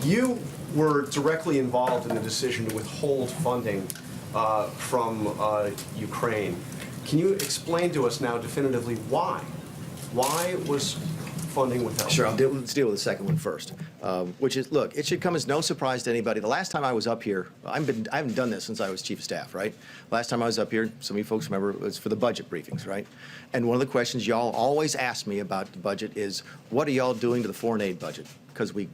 You were directly involved in the decision to withhold funding from Ukraine. Can you explain to us now definitively why? Why was funding withheld? Sure, let's deal with the second one first, which is, look, it should come as no surprise to anybody. The last time I was up here, I haven't done this since I was chief of staff, right? Last time I was up here, some of you folks remember, it was for the budget briefings, right? And one of the questions y'all always ask me about the budget is, what are y'all doing to the foreign aid budget? Because we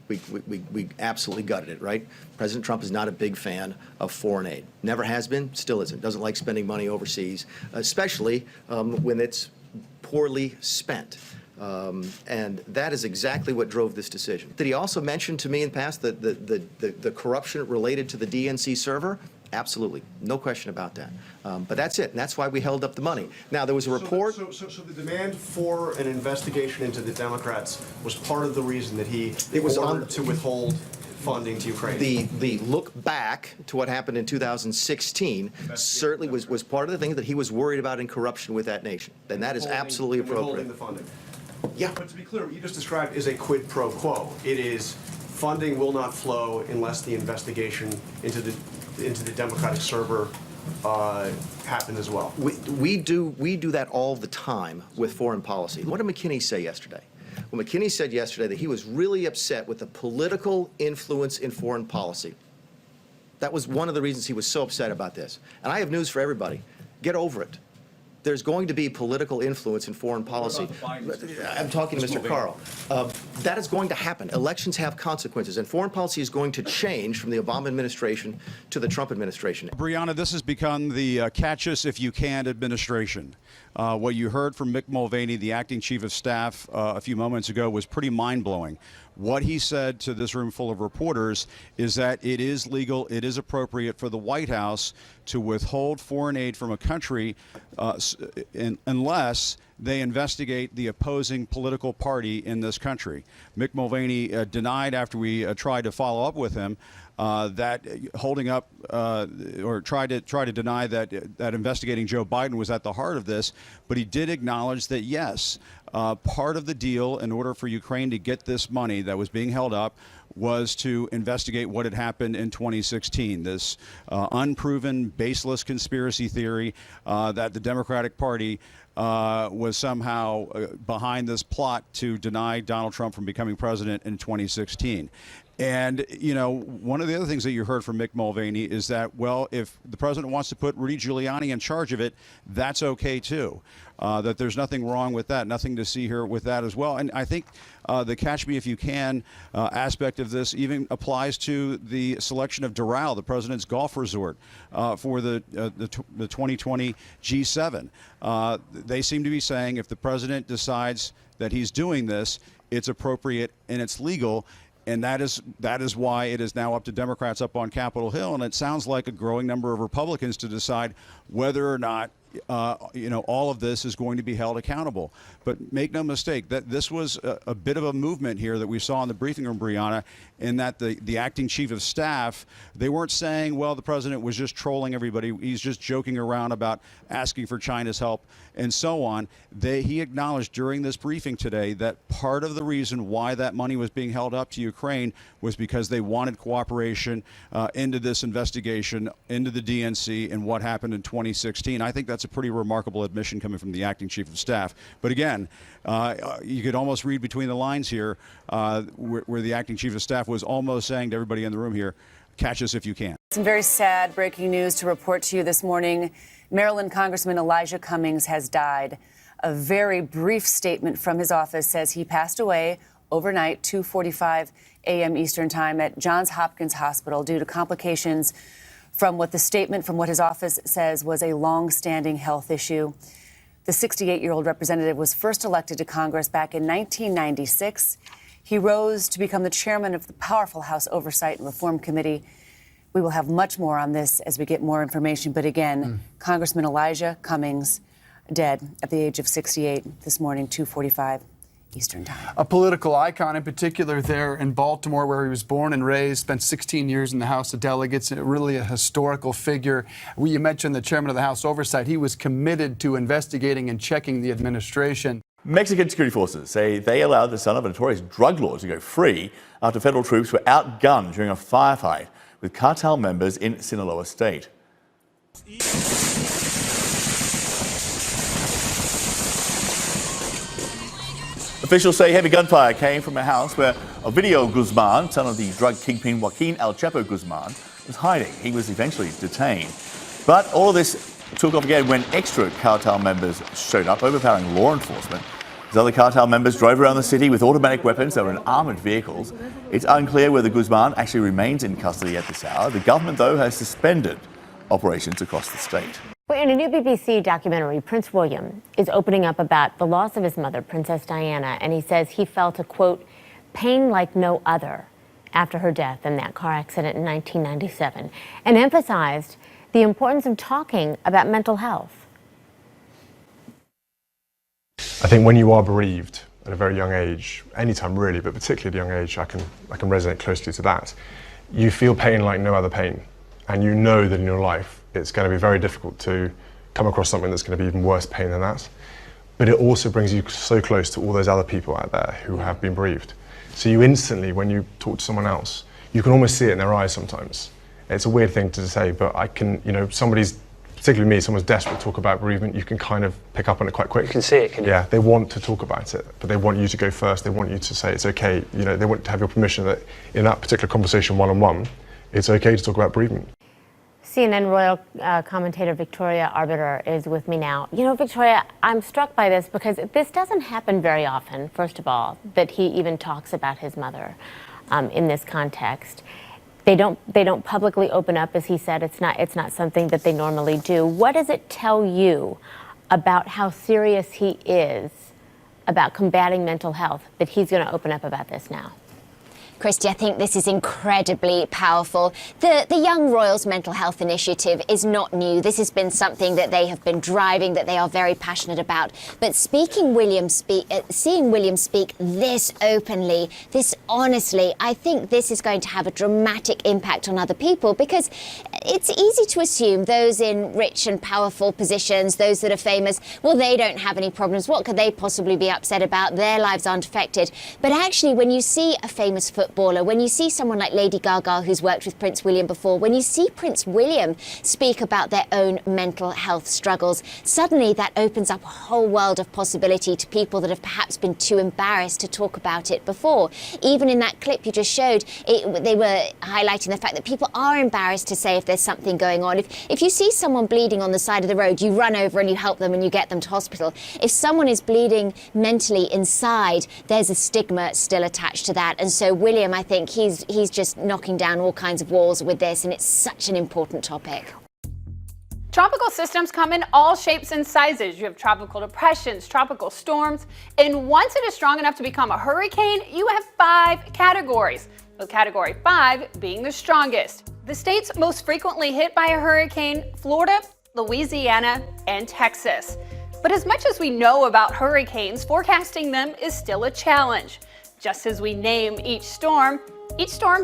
absolutely gutted it, right? President Trump is not a big fan of foreign aid. Never has been, still isn't. Doesn't like spending money overseas, especially when it's poorly spent. And that is exactly what drove this decision. Did he also mention to me in the past the corruption related to the DNC server? Absolutely, no question about that. But that's it, and that's why we held up the money. Now, there was a report. So the demand for an investigation into the Democrats was part of the reason that he ordered to withhold funding to Ukraine. The look back to what happened in 2016 certainly was part of the thing that he was worried about in corruption with that nation. And that is absolutely appropriate. Withholding the funding. Yeah. But to be clear, what you just described is a quid pro quo. It is funding will not flow unless the investigation into the Democratic server happened as well. We do that all the time with foreign policy. What did McKinney say yesterday? Well, McKinney said yesterday that he was really upset with the political influence in foreign policy. That was one of the reasons he was so upset about this. And I have news for everybody. Get over it. There's going to be political influence in foreign policy. I'm talking to Mr. Carl. That is going to happen. Elections have consequences, and foreign policy is going to change from the Obama administration to the Trump administration. Breonna, this has become the catch us if you can administration. What you heard from Mick Mulvaney, the acting chief of staff, a few moments ago was pretty mind-blowing. What he said to this room full of reporters is that it is legal, it is appropriate for the White House to withhold foreign aid from a country unless they investigate the opposing political party in this country. Mick Mulvaney denied after we tried to follow up with him that holding up or tried to deny that investigating Joe Biden was at the heart of this, but he did acknowledge that yes, part of the deal in order for Ukraine to get this money that was being held up was to investigate what had happened in 2016, this unproven, baseless conspiracy theory that the Democratic Party was somehow behind this plot to deny Donald Trump from becoming president in 2016. And, you know, one of the other things that you heard from Mick Mulvaney is that, well, if the president wants to put Rudy Giuliani in charge of it, that's okay, too. That there's nothing wrong with that, nothing to see here with that as well. And I think the catch me if you can aspect of this even applies to the selection of Doral, the president's golf resort, for the 2020 G7. They seem to be saying if the president decides that he's doing this, it's appropriate and it's legal. And that is why it is now up to Democrats up on Capitol Hill, and it sounds like a growing number of Republicans to decide whether or not all of this is going to be held accountable. But make no mistake that this was a bit of a movement here that we saw in the briefing room, Breonna, in that the acting chief of staff, they weren't saying, well, the president was just trolling everybody. He's just joking around about asking for China's help and so on. He acknowledged during this briefing today that part of the reason why that money was being held up to Ukraine was because they wanted cooperation into this investigation, into the DNC, and what happened in 2016. I think that's a pretty remarkable admission coming from the acting chief of staff. But again, you could almost read between the lines here where the acting chief of staff was almost saying to everybody in the room here, catch us if you can. Some very sad breaking news to report to you this morning. Maryland Congressman Elijah Cummings has died. A very brief statement from his office says he passed away overnight, 2:45 a.m. Eastern Time at Johns Hopkins Hospital due to complications from what the statement from what his office says was a long-standing health issue. The 68-year-old representative was first elected to Congress back in 1996. He rose to become the chairman of the powerful House Oversight and Reform Committee. We will have much more on this as we get more information. But again, Congressman Elijah Cummings, dead at the age of 68 this morning, 2:45 Eastern Time. A political icon in particular there in Baltimore, where he was born and raised, spent 16 years in the House of Delegates, really a historical figure. You mentioned the chairman of the House Oversight. He was committed to investigating and checking the administration. Mexican security forces say they allowed the son of a notorious drug lord to go free after federal troops were outgunned during a firefight with cartel members in Sinaloa state. Officials say heavy gunfire came from a house where Ovidio Guzman, son of the drug kingpin Joaquin El Chapo Guzman, was hiding. He was eventually detained. But all of this took off again when extra cartel members showed up, overpowering law enforcement. As other cartel members drove around the city with automatic weapons that were in armoured vehicles. It's unclear whether Guzman actually remains in custody at this hour. The government, though, has suspended operations across the state. In a new BBC documentary, Prince William is opening up about the loss of his mother, Princess Diana, and he says he felt a, quote, pain like no other after her death in that car accident in 1997, and emphasized the importance of talking about mental health. I think when you are bereaved at a very young age, anytime really, but particularly at a young age, I can resonate closely to that, you feel pain like no other pain, and you know that in your life it's going to be very difficult to come across something that's going to be even worse pain than that. But it also brings you so close to all those other people out there who have been bereaved. So you instantly, when you talk to someone else, you can almost see it in their eyes sometimes. It's a weird thing to say, but I can, somebody's, particularly me, someone's desperate to talk about bereavement, you can kind of pick up on it quite quick. You can see it, can you? Yeah, they want to talk about it, but they want you to go first. They want you to say it's okay. They want to have your permission that in that particular conversation one-on-one, it's okay to talk about bereavement. CNN royal commentator Victoria Arbiter is with me now. Victoria, I'm struck by this because this doesn't happen very often, first of all, that he even talks about his mother in this context. They don't publicly open up, as he said. It's not something that they normally do. What does it tell you about how serious he is about combating mental health that he's going to open up about this now? Christy, I think this is incredibly powerful. The Young Royals Mental Health Initiative is not new. This has been something that they have been driving, that they are very passionate about. But seeing William speak this openly, this honestly, I think this is going to have a dramatic impact on other people, because it's easy to assume those in rich and powerful positions, those that are famous, well, they don't have any problems. What could they possibly be upset about? Their lives aren't affected. But actually, when you see a famous footballer, when you see someone like Lady Gaga, who's worked with Prince William before, when you see Prince William speak about their own mental health struggles, suddenly that opens up a whole world of possibility to people that have perhaps been too embarrassed to talk about it before. Even in that clip you just showed, they were highlighting the fact that people are embarrassed to say if there's something going on. If you see someone bleeding on the side of the road, you run over and you help them and you get them to hospital. If someone is bleeding mentally inside, there's a stigma still attached to that. And so William, I think he's just knocking down all kinds of walls with this, and it's such an important topic. Tropical systems come in all shapes and sizes. You have tropical depressions, tropical storms, and once it is strong enough to become a hurricane, you have 5 categories, with Category 5 being the strongest. The states most frequently hit by a hurricane: Florida, Louisiana, and Texas. But as much as we know about hurricanes, forecasting them is still a challenge. Just as we name each storm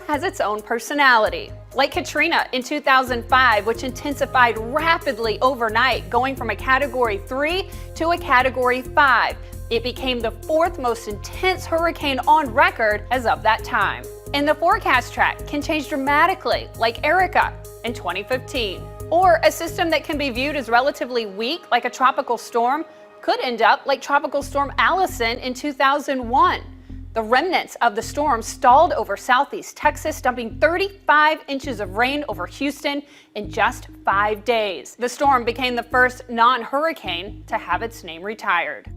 has its own personality. Like Katrina in 2005, which intensified rapidly overnight, going from a Category 3 to a Category 5. It became the 4th most intense hurricane on record as of that time. And the forecast track can change dramatically, like Erica in 2015. Or a system that can be viewed as relatively weak, like a tropical storm, could end up like Tropical Storm Allison in 2001. The remnants of the storm stalled over southeast Texas, dumping 35 inches of rain over Houston in just 5 days. The storm became the first non-hurricane to have its name retired.